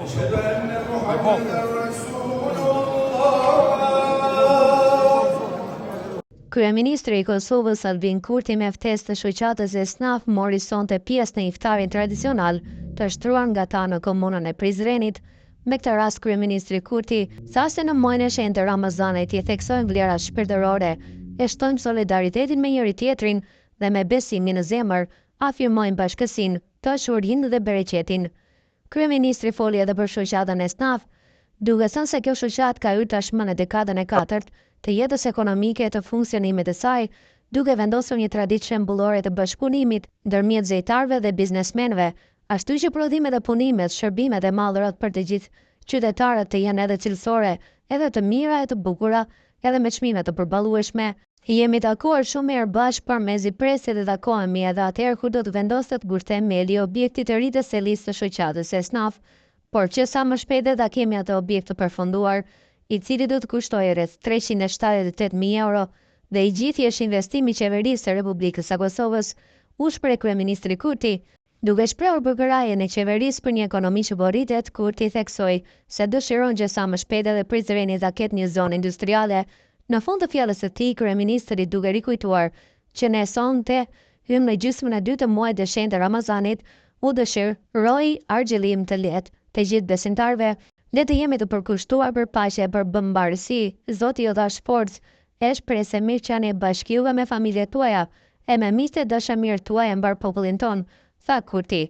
أشهد أن محمدا رسول الله. Kryeministri i Kosovës Albin Kurti me ftesë të shoqatës e SNAF mori sonte pjesë në iftarin tradicional të shtruar nga ta në komunën e Prizrenit. Me këtë rast Kryeministri Kurti sa se në muajin e shenjtë të Ramazanit i theksojnë vlerat shpirtërore, e shtojmë solidaritetin me njëri tjetrin dhe me besimin në zemër, afirmojnë bashkësinë, dashurinë dhe bereqetin. Kryeministri foli edhe për shoqatën e SNAF, duke thënë se kjo shoqatë ka hyrë tashmë në dekadën e 4 të jetës ekonomike të funksionimit të saj, duke vendosur një traditë shembullore të bashkëpunimit ndërmjet zejtarëve dhe biznesmenëve, ashtu që prodhimet e punimet, shërbimet e mallrat për të gjithë qytetarët të jenë edhe cilësore, edhe të mira e të bukura, edhe me çmime të përballueshme. Jemi takuar shumë herë bashkë përmezi presit dhe takohemi edhe atëherë kur do të vendoset kur themeli i objektit të ri të selisë të shoqatës së SNAF, por që sa më shpejt ta kemi atë objekt të përfunduar, i cili do të kushtojë rreth 378.000 euro dhe i gjithë është investimi i qeverisë së Republikës së Kosovës, u shpreh kryeministri Kurti. Duke shprehur përkrajen e qeverisë për një ekonomi që po rritet, Kurti theksoi se dëshiron që sa më shpejt edhe Prizreni ta ketë një zonë industriale. Në fund të fjalës së tij, kryeministri duke rikujtuar që ne sonte hymë në gjysmën e dytë të muajit të shenjtë të Ramazanit, u dëshiroi argjellim të lehtë të gjithë besimtarëve. Le të jemi të përkushtuar për paqe, për bambarësi. Zoti ju dhash forcë, e shpresë mirëqenie bashkiuve me familjet tuaja, e me miqtë e dashamirët tuaj e mbar popullin ton, tha Kurti.